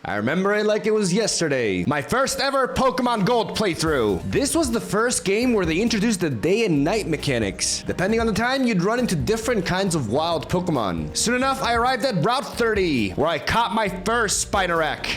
I remember it like it was yesterday. My first ever Pokemon Gold playthrough. This was the first game where they introduced the day and night mechanics. Depending on the time, you'd run into different kinds of wild Pokemon. Soon enough, I arrived at Route 30, where I caught my first Spinarak.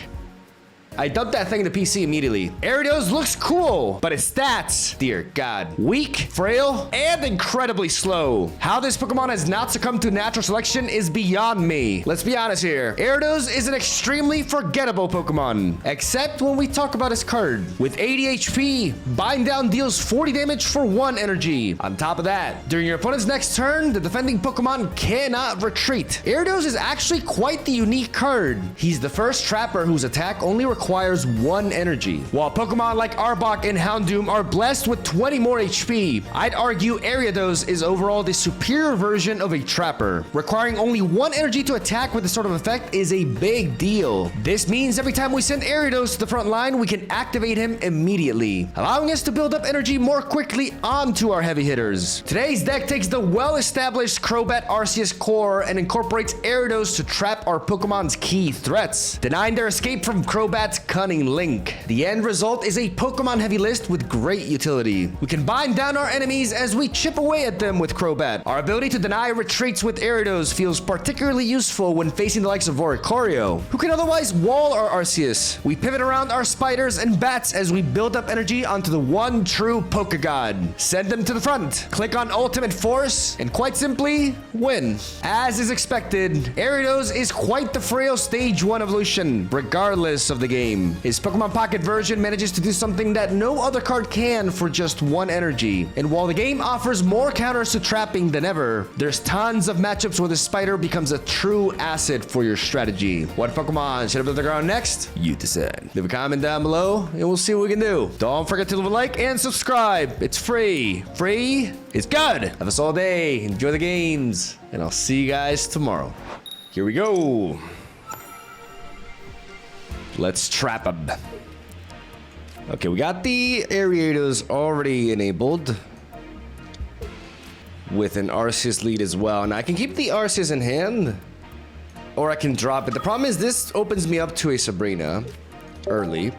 I dumped that thing in the PC immediately. Ariados looks cool, but its stats, dear God. Weak, frail, and incredibly slow. How this Pokemon has not succumbed to natural selection is beyond me. Let's be honest here. Ariados is an extremely forgettable Pokemon, except when we talk about his card. With 80 HP, Bind Down deals 40 damage for 1 energy. On top of that, during your opponent's next turn, the defending Pokemon cannot retreat. Ariados is actually quite the unique card. He's the first Trapper whose attack only requires 1 energy. While Pokemon like Arbok and Houndoom are blessed with 20 more HP, I'd argue Ariados is overall the superior version of a Trapper. Requiring only 1 energy to attack with this sort of effect is a big deal. This means every time we send Ariados to the front line, we can activate him immediately, allowing us to build up energy more quickly onto our heavy hitters. Today's deck takes the well-established Crobat Arceus core and incorporates Ariados to trap our Pokemon's key threats, denying their escape from Crobat's cunning link. The end result is a Pokemon heavy list with great utility. We can bind down our enemies as we chip away at them with Crobat. Our ability to deny retreats with Ariados feels particularly useful when facing the likes of Oricorio, who can otherwise wall our Arceus. We pivot around our spiders and bats as we build up energy onto the one true Pokegod. Send them to the front, click on Ultimate Force, and quite simply, win. As is expected, Ariados is quite the frail Stage 1 evolution, regardless of the game. His Pokemon Pocket version manages to do something that no other card can for just 1 energy. And while the game offers more counters to trapping than ever, there's tons of matchups where the spider becomes a true asset for your strategy. What Pokemon should I build the ground next? You decide. Leave a comment down below and we'll see what we can do. Don't forget to leave a like and subscribe. It's free. Free is good. Have us all day. Enjoy the games. And I'll see you guys tomorrow. Here we go. Let's trap him. Okay, we got the Ariados already enabled with an Arceus lead as well. And I can keep the Arceus in hand or I can drop it. The problem is this opens me up to a Sabrina early.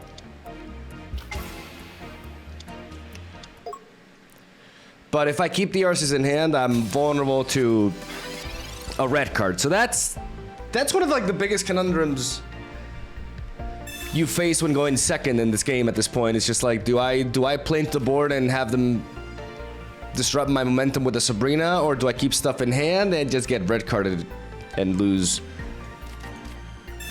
But if I keep the Arceus in hand, I'm vulnerable to a red card. So that's one of like the biggest conundrums you face when going second in this game at this point. It's just like, do I play into the board and have them disrupt my momentum with a Sabrina, or do I keep stuff in hand and just get red carded and lose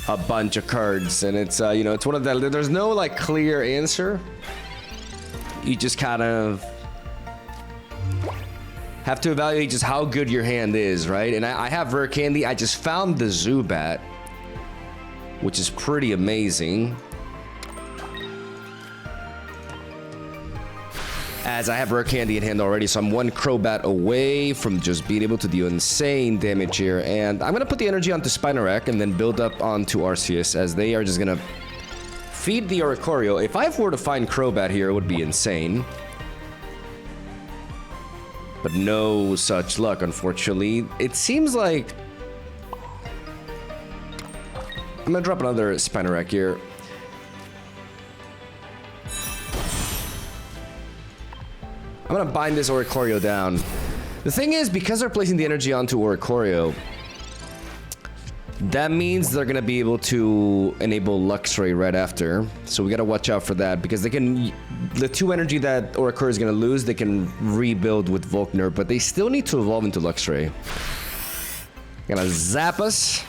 a bunch of cards? And it's you know, it's one of the, there's no like clear answer. You just kind of have to evaluate just how good your hand is, right? And I have rare candy. I just found the Zubat, which is pretty amazing, as I have rare candy in hand already. So I'm 1 Crobat away from just being able to do insane damage here. And I'm gonna put the energy onto Spinarak and then build up onto Arceus, as they are just gonna feed the Oricorio. If I were to find Crobat here, it would be insane. But no such luck, unfortunately. It seems like I'm gonna drop another Spinarak here. I'm gonna bind this Oricorio down. The thing is, because they're placing the energy onto Oricorio, that means they're gonna be able to enable Luxray right after. So we gotta watch out for that, because they can, the 2 energy that Oricorio is gonna lose, they can rebuild with Volkner, but they still need to evolve into Luxray. Gonna zap us.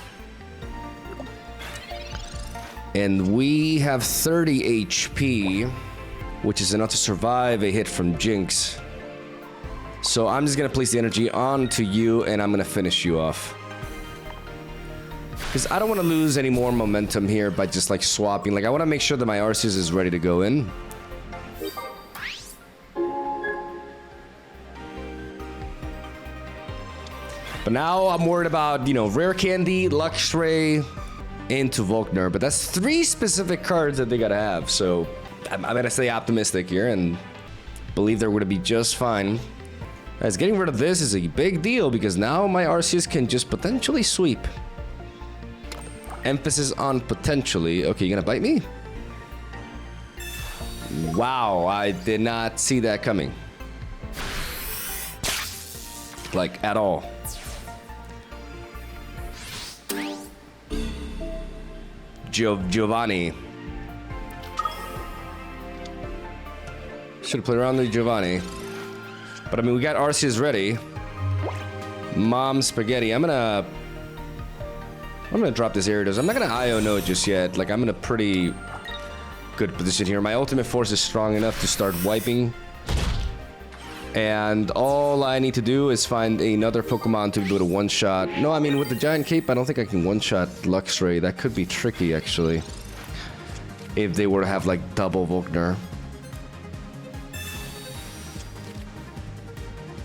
And we have 30 HP, which is enough to survive a hit from Jinx. So I'm just gonna place the energy onto you and I'm gonna finish you off, because I don't want to lose any more momentum here by just like swapping. Like, I want to make sure that my Arceus is ready to go in. But now I'm worried about, you know, rare candy, Luxray, into Volkner. But that's 3 specific cards that they gotta have. So I'm gonna stay optimistic here and believe they're gonna be just fine. As getting rid of this is a big deal, because now my Arceus can just potentially sweep. Emphasis on potentially. Okay, you gonna bite me? Wow, I did not see that coming. Like, at all. Giovanni. Should have played around with Giovanni. But I mean, we got Arceus ready. Mom Spaghetti. I'm gonna drop this Ariados. I'm not gonna IO node just yet. Like, I'm in a pretty good position here. My ultimate force is strong enough to start wiping. And all I need to do is find another Pokemon to do a one-shot. No, I mean, with the Giant Cape, I don't think I can one-shot Luxray. That could be tricky, actually. If they were to have, like, double Volkner.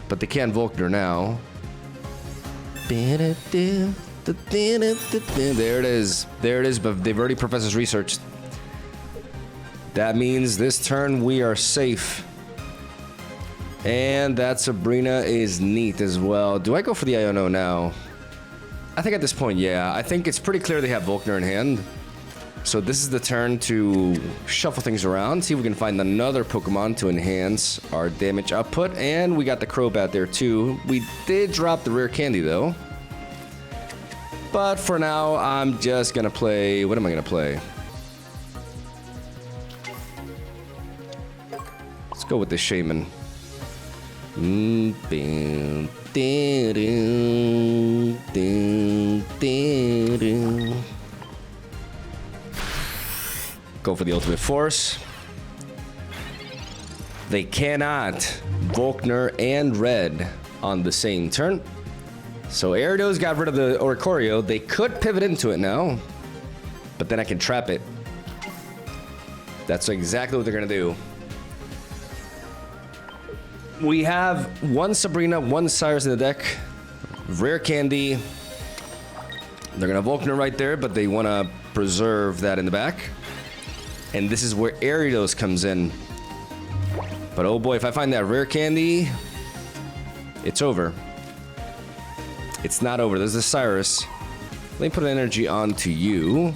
But they can Volkner now. There it is. There it is, but they've already Professor's researched. That means this turn we are safe. And that Sabrina is neat as well. Do I go for the Iono now? I think at this point, yeah. I think it's pretty clear they have Volkner in hand. So this is the turn to shuffle things around, see if we can find another Pokemon to enhance our damage output. And we got the Crobat there too. We did drop the rare candy though. But for now, I'm just gonna play... What am I gonna play? Let's go with the Shaman. Go for the ultimate force. They cannot Volkner and Red on the same turn. So Ariados got rid of the Oricorio. They could pivot into it now, but then I can trap it. That's exactly what they're gonna do. We have one Sabrina, one Cyrus in the deck. Rare candy. They're gonna Volkner right there, but they wanna preserve that in the back. And this is where Ariados comes in. But oh boy, if I find that rare candy, it's over. It's not over. There's the Cyrus. Let me put an energy onto you.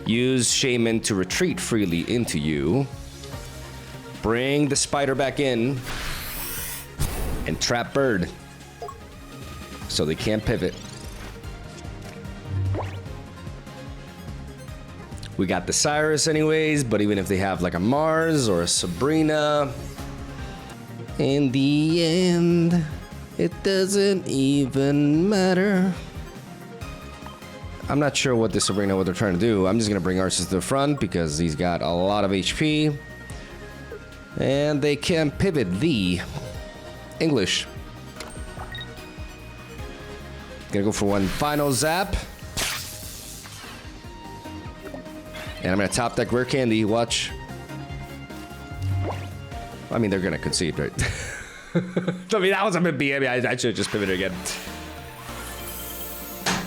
Use Shaman to retreat freely into you. Bring the spider back in. And trap bird. So they can't pivot. We got the Cyrus anyways, but even if they have like a Mars or a Sabrina, in the end, it doesn't even matter. I'm not sure what the Sabrina, what they're trying to do. I'm just gonna bring Arceus to the front because he's got a lot of HP. And they can pivot the English. Gonna go for one final zap. And I'm gonna top deck rare candy, watch. I mean, they're gonna concede, right? I mean, that was a bit B. I mean, I should have just pivoted again.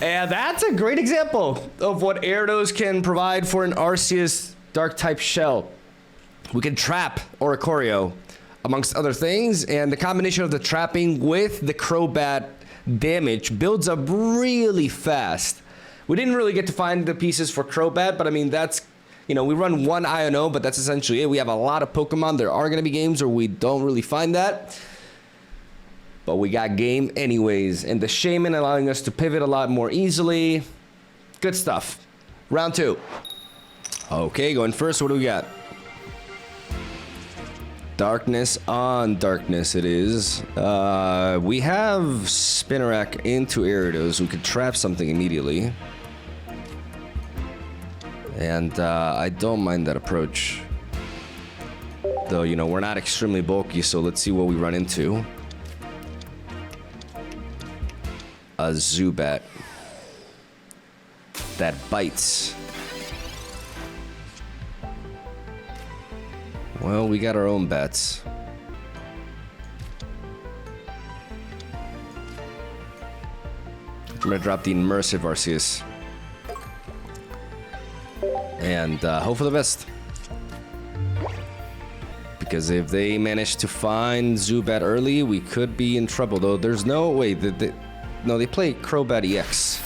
And that's a great example of what Ariados can provide for an Arceus Dark-type shell. We can trap Oricorio, amongst other things, and the combination of the trapping with the Crobat damage builds up really fast. We didn't really get to find the pieces for Crobat, but I mean, that's, you know, we run one INO, but that's essentially it. We have a lot of Pokemon. There are going to be games where we don't really find that. But we got game anyways. And the Shaman allowing us to pivot a lot more easily. Good stuff. Round 2. Okay, going first. What do we got? Darkness on darkness it is. We have Spinarak into Ariados. We could trap something immediately. And I don't mind that approach. Though, you know, we're not extremely bulky, so let's see what we run into. A Zubat. That bites. Well, we got our own bets. I'm gonna drop the immersive Arceus. And hope for the best. Because if they manage to find Zubat early, we could be in trouble. Though there's no way that no, they play Crobat EX.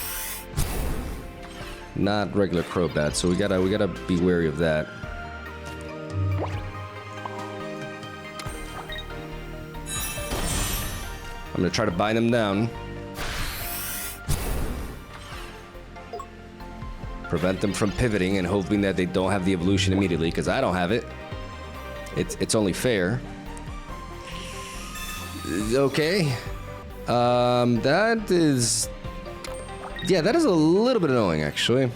not regular Crobat, so we gotta be wary of that. I'm gonna try to bind them down. Prevent them from pivoting and hoping that they don't have the evolution immediately, because I don't have it. It's only fair. Okay. That is... Yeah, that is a little bit annoying, actually.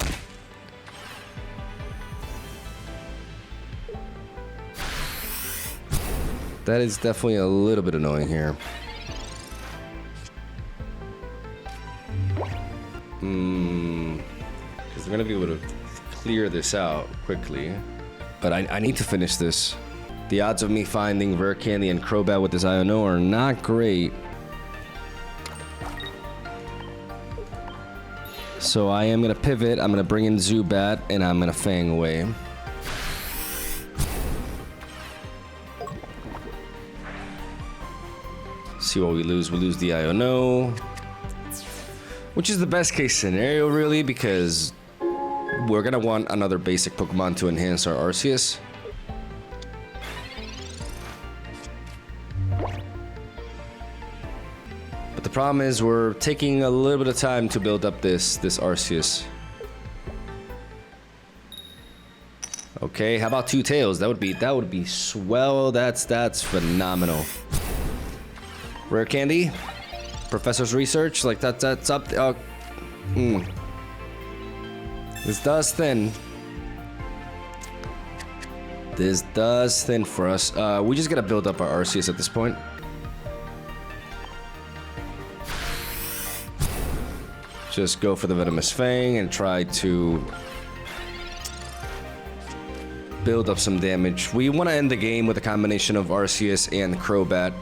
That is definitely a little bit annoying here. Because we're gonna be able to clear this out quickly. But I need to finish this. The odds of me finding Rare Candy and Crobat with this Iono are not great. So I am gonna pivot, I'm gonna bring in Zubat, and I'm gonna Fang away. See what we lose. We lose the Iono. Which is the best case scenario, really, because we're gonna want another basic Pokemon to enhance our Arceus. But the problem is we're taking a little bit of time to build up this Arceus. Okay, how about two tails? That would be swell. That's phenomenal. Rare Candy, Professor's Research, like that's up. This does thin. This does thin for us. We just gotta build up our Arceus at this point. Just go for the Venomous Fang and try to build up some damage. We want to end the game with a combination of Arceus and Crobat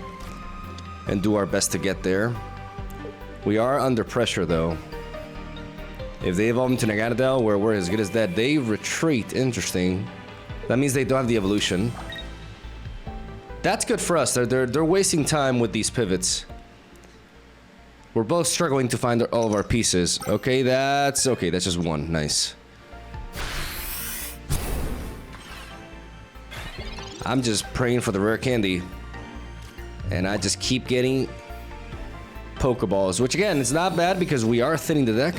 and do our best to get there. We are under pressure, though. If they evolve into Naganadel, where we're as good as that, they retreat. Interesting. That means they don't have the evolution. That's good for us. They're wasting time with these pivots. We're both struggling to find all of our pieces. Okay, that's just one. Nice. I'm just praying for the Rare Candy. And I just keep getting Pokeballs, which again, it's not bad because we are thinning the deck.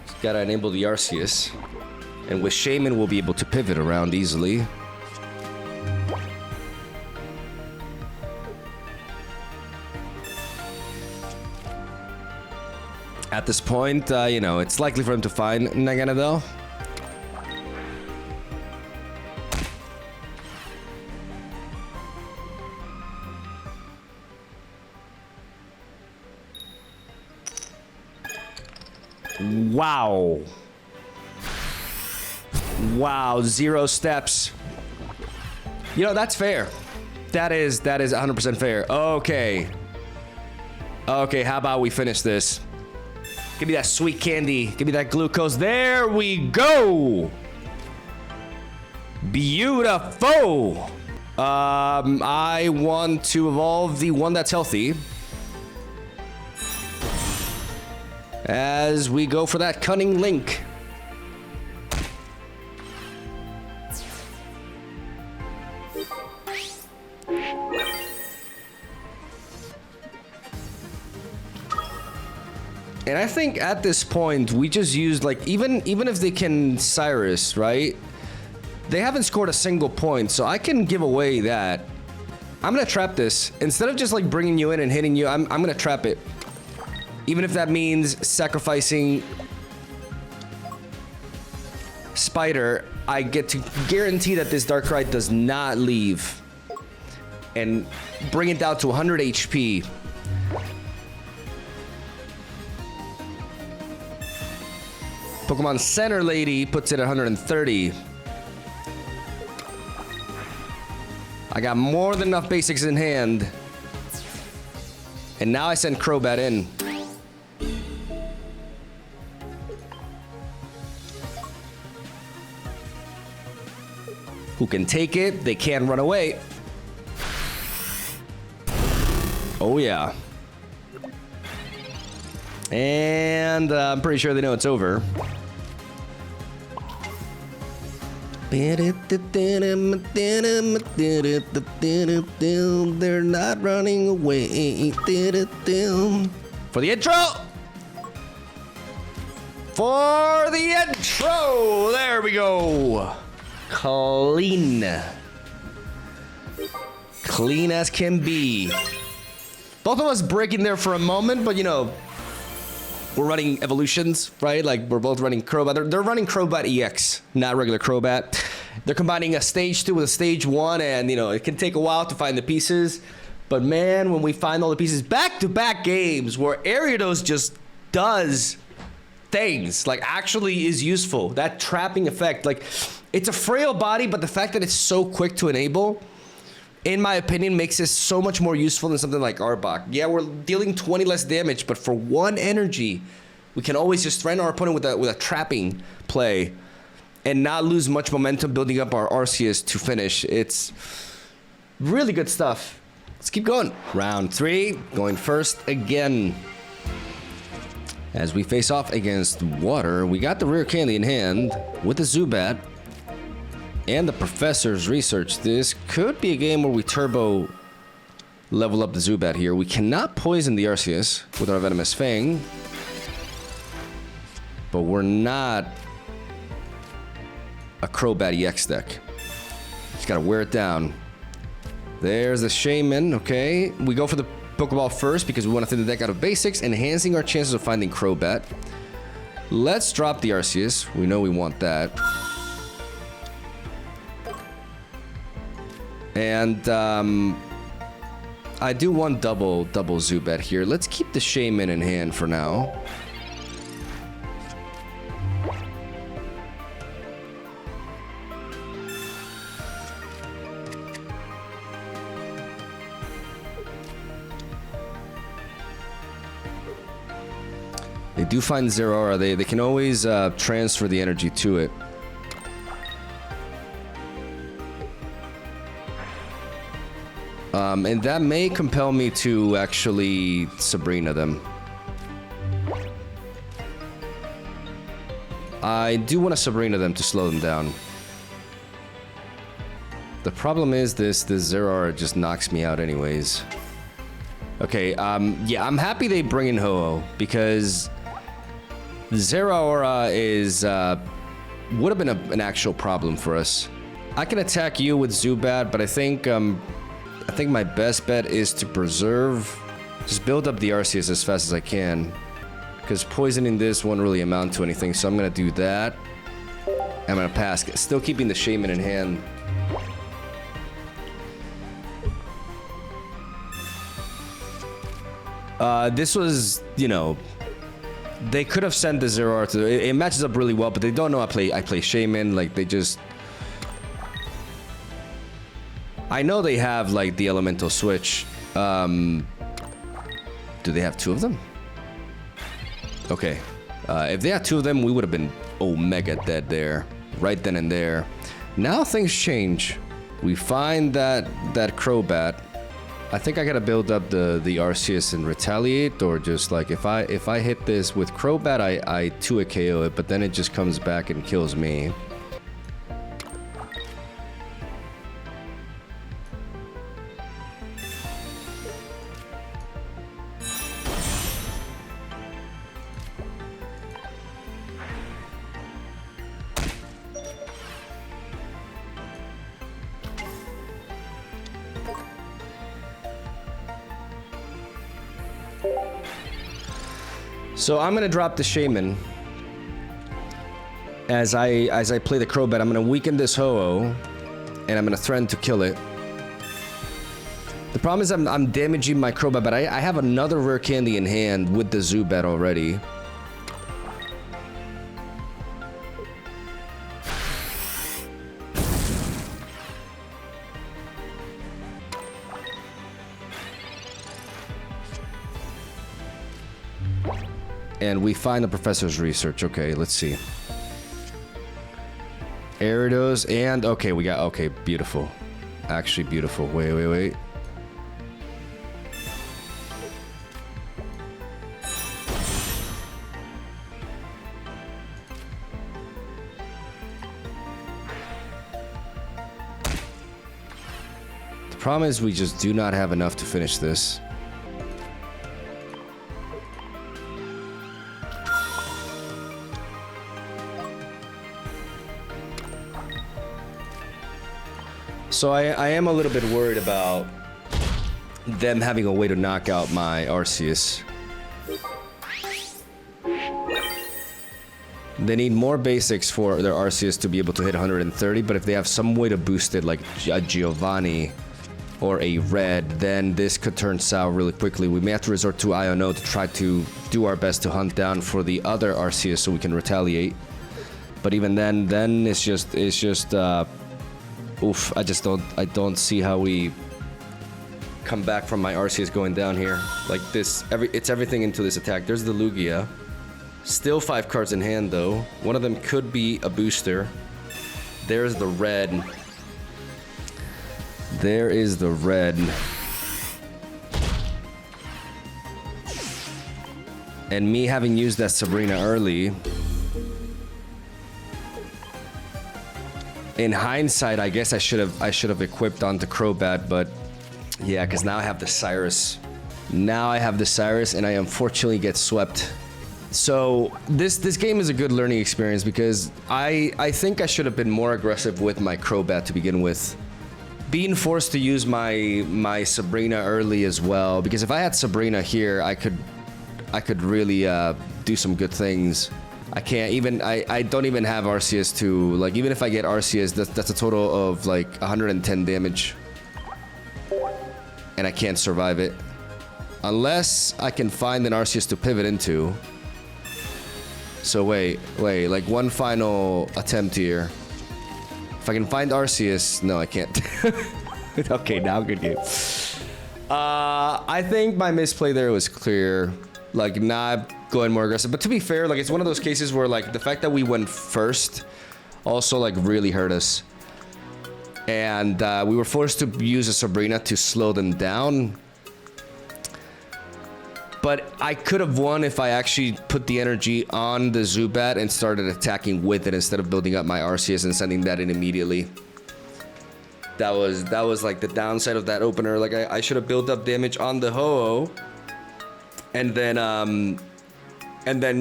Just gotta enable the Arceus. And with Shaman, we'll be able to pivot around easily. At this point, you know, it's likely for him to find Naganadel. Wow. Wow, 0 steps. You know, that's fair. That is 100% fair. Okay. Okay, how about we finish this? Give me that sweet candy. Give me that glucose. There we go. Beautiful. I want to evolve the one that's healthy. As we go for that cunning link. And I think at this point, we just used, like, even if they can Cyrus, right? They haven't scored a single point, so I can give away that. I'm gonna trap this. Instead of just, like, bringing you in and hitting you, I'm gonna trap it. Even if that means sacrificing Spider, I get to guarantee that this Darkrai does not leave. And bring it down to 100 HP. Pokemon Center Lady puts it at 130. I got more than enough basics in hand. And now I send Crobat in. who can take it. They can't run away. Oh, yeah. And I'm pretty sure they know it's over. They're not running away. For the intro! For the intro! There we go. Clean. Clean as can be. Both of us breaking there for a moment, but you know, we're running evolutions, right? Like, we're both running Crobat. They're running Crobat EX, not regular Crobat. They're combining a stage 2 with a stage 1, and, you know, it can take a while to find the pieces. But, man, when we find all the pieces, back-to-back games where Ariados just does things, like, actually is useful. That trapping effect, like, it's a frail body, but the fact that it's so quick to enable, in my opinion, makes this so much more useful than something like Arbok. Yeah, we're dealing 20 less damage, but for 1 energy, we can always just threaten our opponent with a trapping play and not lose much momentum building up our Arceus to finish. It's really good stuff. Let's keep going. Round 3, going first again. As we face off against Water, we got the Rare Candy in hand with the Zubat and the Professor's Research. This could be a game where we turbo level up the Zubat here. We cannot poison the Arceus with our Venomous Fang, but we're not a Crobat EX deck. Just gotta wear it down. There's the Shaman, okay. We go for the Pokeball first because we want to thin the deck out of basics, enhancing our chances of finding Crobat. Let's drop the Arceus. We know we want that. And I do want double Zubat here. Let's keep the Shaman in hand for now. They do find Zeraora. They can always transfer the energy to it. And that may compel me to actually Sabrina them. I do want to Sabrina them to slow them down. The problem is this Zeraora just knocks me out anyways. Okay, yeah, I'm happy they bring in Ho-Oh because Zeraora is would have been an actual problem for us. I can attack you with Zubat, but I think my best bet is to preserve, just build up the Arceus as fast as I can, because poisoning this won't really amount to anything. So I'm gonna do that. I'm gonna pass, still keeping the Shaman in hand. This was, you know, they could have sent the Zeraora to. It matches up really well, but they don't know I play Shaman. Like, they just. I know they have like the elemental switch. Do they have 2 of them? Okay. If they had 2 of them, we would have been Omega dead there, right then and there. Now things change. We find that Crobat. I think I gotta build up the Arceus and retaliate, or just like if I hit this with Crobat, I 2-hit KO it, but then it just comes back and kills me. So I'm gonna drop the Shaman as I play the Crobat. I'm gonna weaken this Ho-Oh, and I'm gonna threaten to kill it. The problem is I'm damaging my Crobat, but I have another Rare Candy in hand with the Zubat already. And we find the Professor's Research. Okay, let's see. Ariados and... Okay, we got... Okay, beautiful. Actually beautiful. Wait, wait, wait. The problem is we just do not have enough to finish this. So I am a little bit worried about them having a way to knock out my Arceus. They need more basics for their Arceus to be able to hit 130, but if they have some way to boost it like a Giovanni or a Red, then this could turn sour really quickly. We may have to resort to Iono to try to do our best to hunt down for the other Arceus so we can retaliate. But even then it's just oof, I don't see how we come back from my Arceus going down here. Like this, it's everything into this attack. There's the Lugia. Still 5 cards in hand though. One of them could be a booster. There's the Red. There is the Red. And me having used that Sabrina early, in hindsight, I guess I should have equipped onto Crobat, but yeah, because now I have the Cyrus. Now I have the Cyrus, and I unfortunately get swept. So this game is a good learning experience because I think I should have been more aggressive with my Crobat to begin with. Being forced to use my Sabrina early as well, because if I had Sabrina here, I could really do some good things. I can't even, I don't even have Arceus to, like, even if I get Arceus, that's a total of like 110 damage. And I can't survive it. Unless I can find an Arceus to pivot into. So wait, like one final attempt here. If I can find Arceus, no, I can't. Okay, now good game. I think my misplay there was clear. Like, not going more aggressive. But to be fair, like, it's one of those cases where, like, the fact that we went first also, like, really hurt us. And we were forced to use a Sabrina to slow them down. But I could have won if I actually put the energy on the Zubat and started attacking with it instead of building up my Arceus and sending that in immediately. That was like the downside of that opener. Like, I should have built up damage on the Ho-Oh. And then,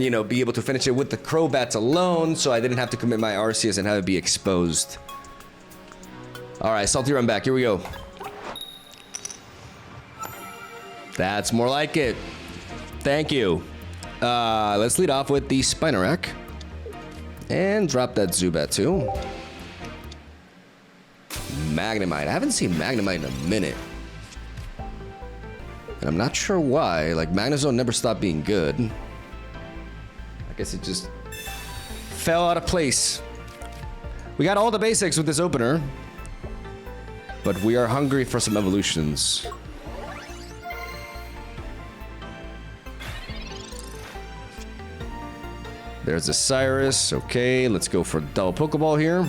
you know, be able to finish it with the Crobats alone, so I didn't have to commit my Arceus and have it be exposed. Alright, Salty Run back. Here we go. That's more like it. Thank you. Let's lead off with the Spinarak. And drop that Zubat too. Magnemite. I haven't seen Magnemite in a minute. And I'm not sure why. Like, Magnezone never stopped being good. I guess it just fell out of place. We got all the basics with this opener. But we are hungry for some evolutions. There's a Cyrus. Okay, let's go for double Pokeball here.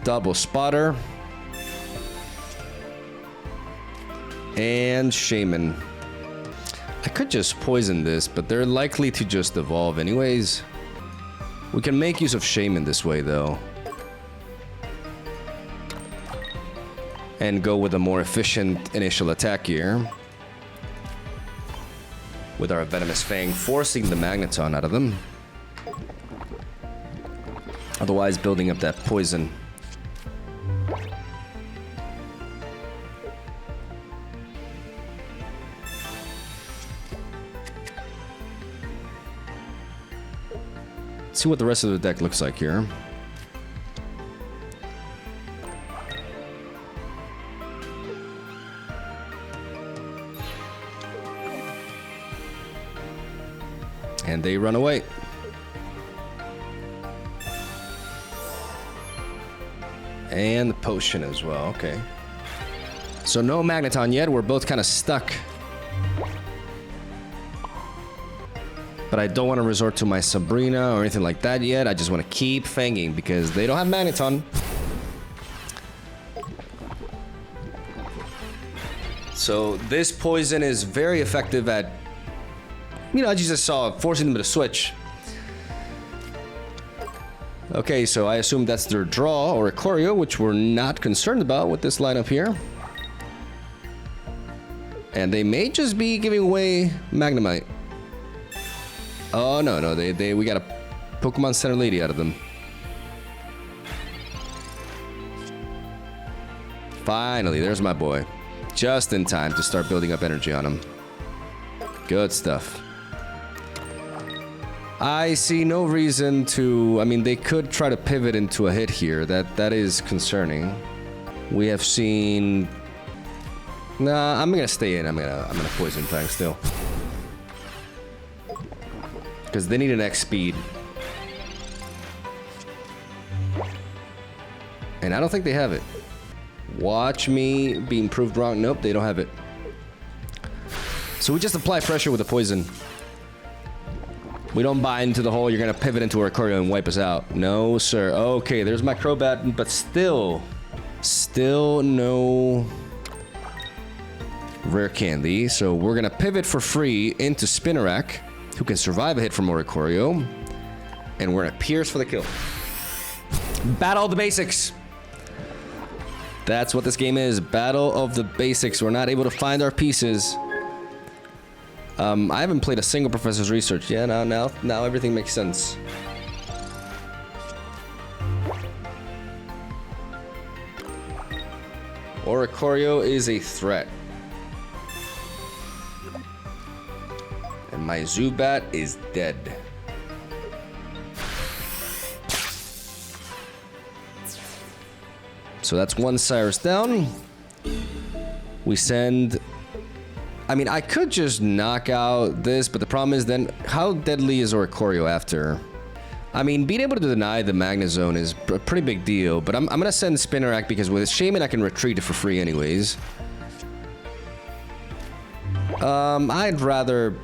Double Spotter. And Shaman. I could just poison this, but they're likely to just evolve anyways. We can make use of Shaman this way, though. And go with a more efficient initial attack here. With our Venomous Fang, forcing the Magneton out of them. Otherwise, building up that poison. Let's see what the rest of the deck looks like here. And they run away. And the potion as well, okay. So no Magneton yet, we're both kind of stuck. But I don't want to resort to my Sabrina or anything like that yet. I just want to keep fanging because they don't have Magneton. So this poison is very effective at, you know, as you just saw, forcing them to switch. Okay, so I assume that's their draw or a Choreo, which we're not concerned about with this lineup here. And they may just be giving away Magnemite. Oh, no, we got a Pokemon Center Lady out of them. Finally, there's my boy. Just in time to start building up energy on him. Good stuff. I see no reason to... I mean, they could try to pivot into a hit here. That is concerning. We have seen... Nah, I'm gonna stay in. I'm gonna Poison Fang still. Because they need an X speed. And I don't think they have it. Watch me being proved wrong. Nope, they don't have it. So we just apply pressure with the poison. We don't buy into the whole, you're gonna pivot into our Choreo and wipe us out. No, sir. Okay, there's my Crobat, but still no rare candy. So we're gonna pivot for free into Spinarak, who can survive a hit from Oricorio. And we're gonna pierce for the kill. Battle of the basics. That's what this game is. Battle of the basics. We're not able to find our pieces. I haven't played a single Professor's Research. Yeah, now everything makes sense. Oricorio is a threat. And my Zubat is dead. So that's one Cyrus down. We send... I mean, I could just knock out this, but the problem is then, how deadly is Oricorio after? I mean, being able to deny the Magnezone is a pretty big deal, but I'm gonna send Spinarak because with Shaman I can retreat it for free anyways. I'd rather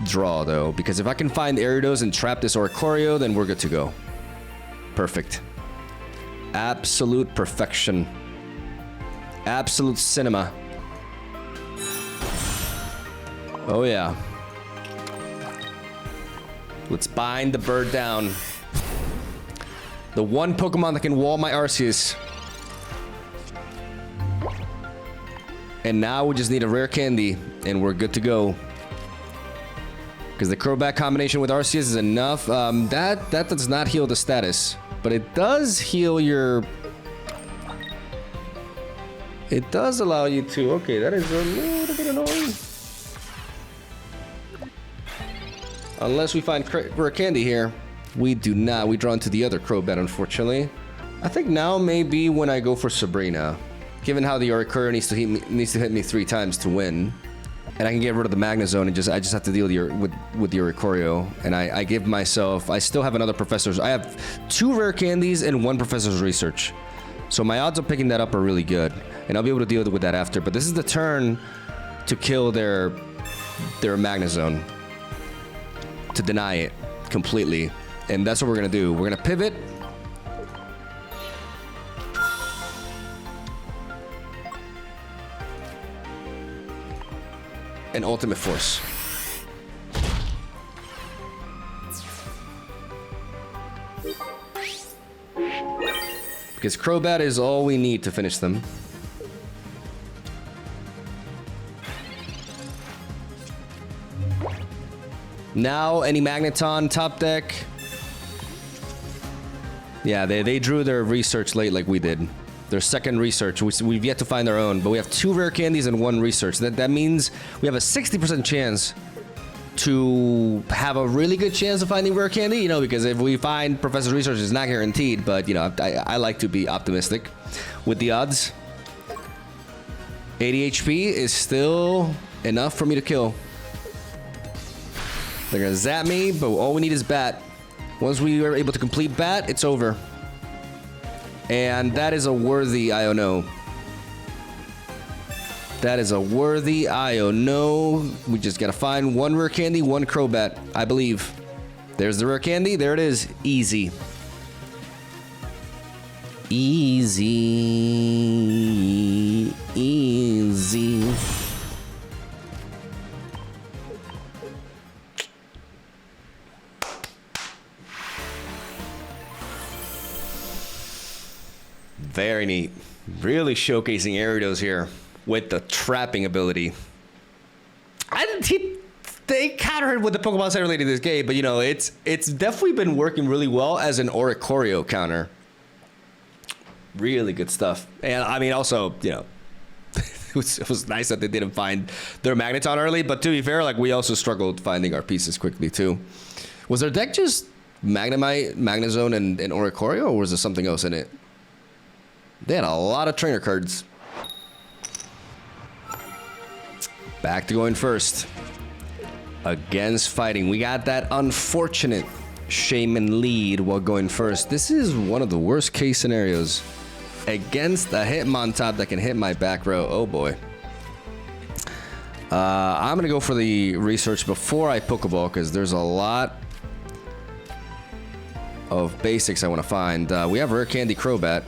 draw though, because if I can find Ariados and trap this Oricorio, then we're good to go. Perfect. Absolute perfection. Absolute cinema. Oh yeah. Let's bind the bird down. The one Pokemon that can wall my Arceus. And now we just need a rare candy and we're good to go. Because the Crobat combination with Arceus is enough. That does not heal the status. But it does heal your... It does allow you to... Okay, that is a little bit annoying. Unless we find rare candy here. We do not. We draw into the other Crobat, unfortunately. I think now may be when I go for Sabrina. Given how the Oricorio needs to hit me 3 times to win. And I can get rid of the Magnezone and I just have to deal with the Oricorio. And I give myself... I still have another Professor's... I have 2 rare candies and 1 Professor's Research. So my odds of picking that up are really good. And I'll be able to deal with that after. But this is the turn to kill their Magnezone. To deny it completely. And that's what we're gonna do. We're gonna pivot. And Ultimate Force. Because Crobat is all we need to finish them. Now, any Magneton top deck. Yeah, they drew their research late like we did. Their second research, which we've yet to find our own, but we have 2 rare candies and 1 research. That means we have a 60% chance to have a really good chance of finding rare candy, you know, because if we find Professor's Research, it's not guaranteed, but, you know, I like to be optimistic with the odds. 80 HP is still enough for me to kill. They're gonna zap me, but all we need is Bat. Once we are able to complete Bat, it's over. And that is a worthy Iono. That is a worthy IO. No, we just gotta find one rare candy, one Crobat, I believe. There's the rare candy. There it is. Easy. Easy. Easy. Very neat. Really showcasing Ariados here with the trapping ability. They countered with the Pokemon Center late in this game, but you know, it's definitely been working really well as an Oricorio counter. Really good stuff. And I mean, also, you know, it was nice that they didn't find their Magneton early, but to be fair, like, we also struggled finding our pieces quickly too. Was their deck just Magnemite, Magnezone, and Oricorio, or was there something else in it? They had a lot of trainer cards. Back to going first. Against fighting. We got that unfortunate Shaman lead while going first. This is one of the worst case scenarios. Against a Hitmontop that can hit my back row. Oh boy. I'm gonna go for the research before I Pokeball because there's a lot of basics I want to find. We have Rare Candy Crobat.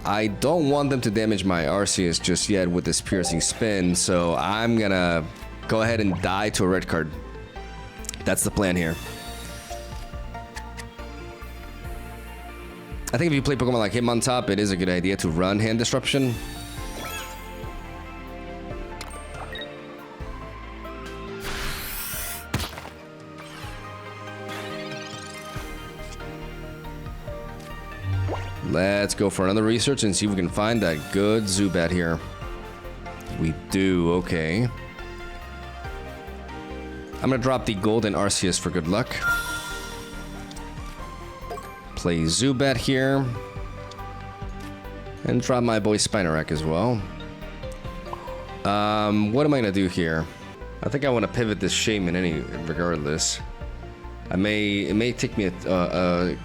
I don't want them to damage my Arceus just yet with this piercing spin, so I'm gonna go ahead and die to a red card. That's the plan here. I think if you play Pokemon like Hitmontop, it is a good idea to run Hand Disruption. Let's go for another research and see if we can find that good Zubat here. We do, okay. I'm gonna drop the golden Arceus for good luck. Play Zubat here. And drop my boy Spinarak as well. What am I gonna do here? I think I want to pivot this Shaman regardless. It may take me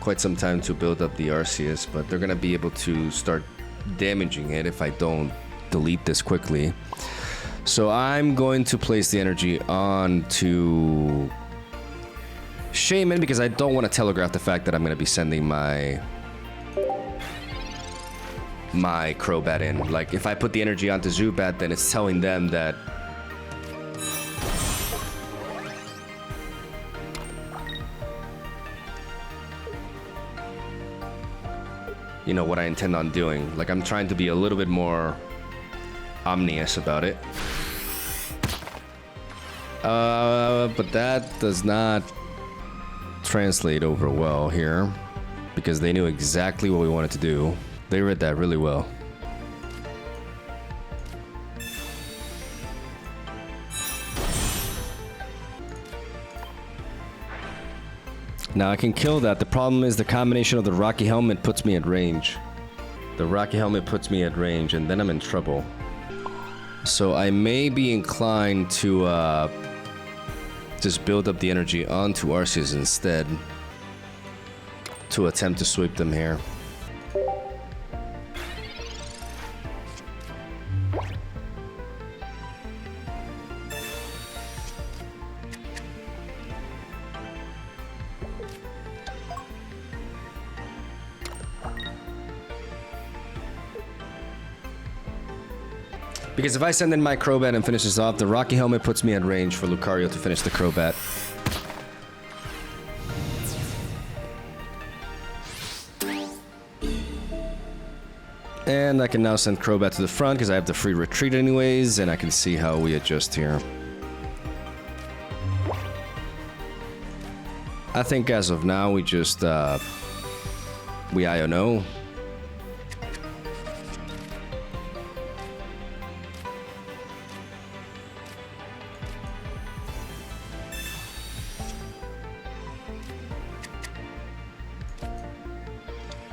quite some time to build up the Arceus, but they're gonna be able to start damaging it if I don't delete this quickly. So I'm going to place the energy onto Shaman because I don't want to telegraph the fact that I'm gonna be sending my Crobat in. Like, if I put the energy onto Zubat, then it's telling them that you know what I intend on doing. Like, I'm trying to be a little bit more omnious about it. But that does not translate over well here because they knew exactly what we wanted to do. They read that really well. Now I can kill that. The problem is the combination of the Rocky Helmet puts me at range. The Rocky Helmet puts me at range, and then I'm in trouble. So I may be inclined to just build up the energy onto Arceus instead to attempt to sweep them here. Because if I send in my Crobat and finish this off, the Rocky Helmet puts me at range for Lucario to finish the Crobat. And I can now send Crobat to the front because I have the free retreat anyways, and I can see how we adjust here. I think as of now, we just, we IO.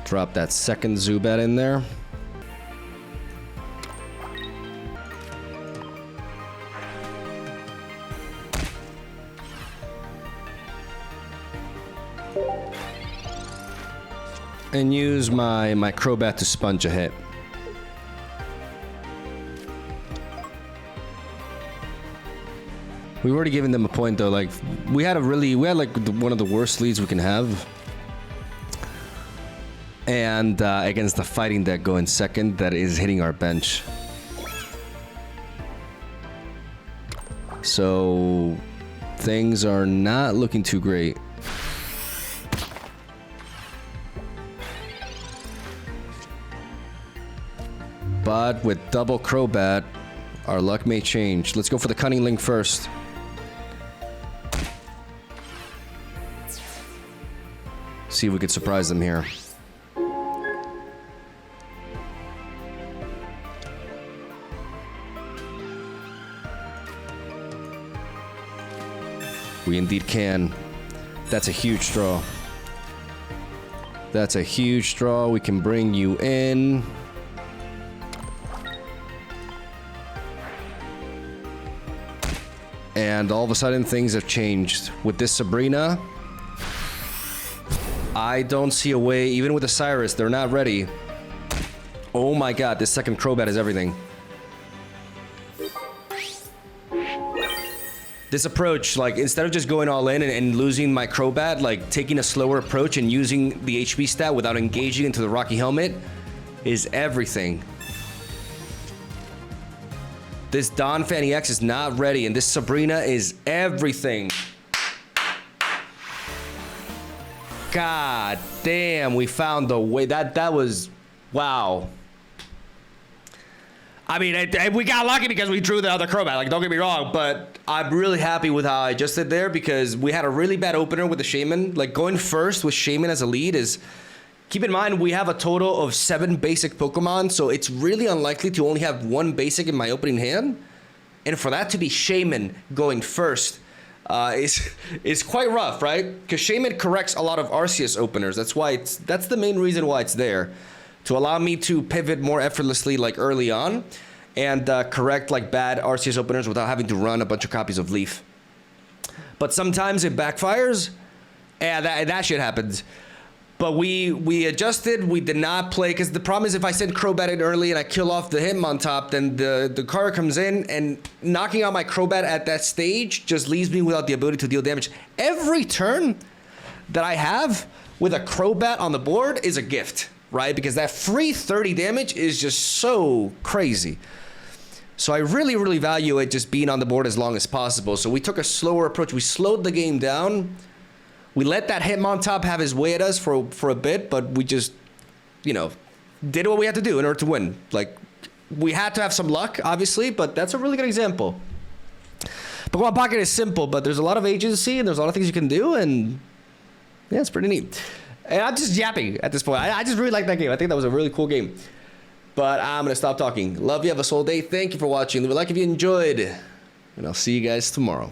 Drop that second Zubat in there. And use my Crobat to sponge a hit. We've already given them a point though. Like we had like one of the worst leads we can have. And against the fighting deck going second, that is hitting our bench. So things are not looking too great. But with double Crobat, our luck may change. Let's go for the Cunning Link first. See if we could surprise them here. We indeed can. That's a huge draw. That's a huge draw. We can bring you in. And all of a sudden things have changed. With this Sabrina, I don't see a way, even with the Cyrus, they're not ready. Oh my god, this second Crobat is everything. This approach, like, instead of just going all in and losing my Crobat, like, taking a slower approach and using the HP stat without engaging into the Rocky Helmet is everything. This Don Fanny X is not ready, and this Sabrina is everything. God damn, we found the way. That was, wow. I mean, we got lucky because we drew the other Crobat, like, don't get me wrong, but I'm really happy with how I just did there because we had a really bad opener with the Shaman. Like, going first with Shaman as a lead is... Keep in mind, we have a total of 7 basic Pokemon, so it's really unlikely to only have 1 basic in my opening hand. And for that to be Shaman going first is quite rough, right? Because Shaman corrects a lot of Arceus openers. That's the main reason why it's there. To allow me to pivot more effortlessly, like, early on, and correct, like, bad Arceus openers without having to run a bunch of copies of Leaf. But sometimes it backfires, and that shit happens. But we adjusted, we did not play, because the problem is if I send Crobat in early and I kill off the Hitmontop, then the card comes in, and knocking out my Crobat at that stage just leaves me without the ability to deal damage. Every turn that I have with a Crobat on the board is a gift. Right? Because that free 30 damage is just so crazy. So I really, really value it just being on the board as long as possible. So we took a slower approach. We slowed the game down. We let that Hitmontop have his way at us for a bit, but we just, you know, did what we had to do in order to win. Like, we had to have some luck, obviously, but that's a really good example. Pokemon Pocket is simple, but there's a lot of agency and there's a lot of things you can do, and yeah, it's pretty neat. And I'm just yapping at this point. I just really like that game. I think that was a really cool game. But I'm going to stop talking. Love you. Have a soul day. Thank you for watching. Leave a like if you enjoyed. And I'll see you guys tomorrow.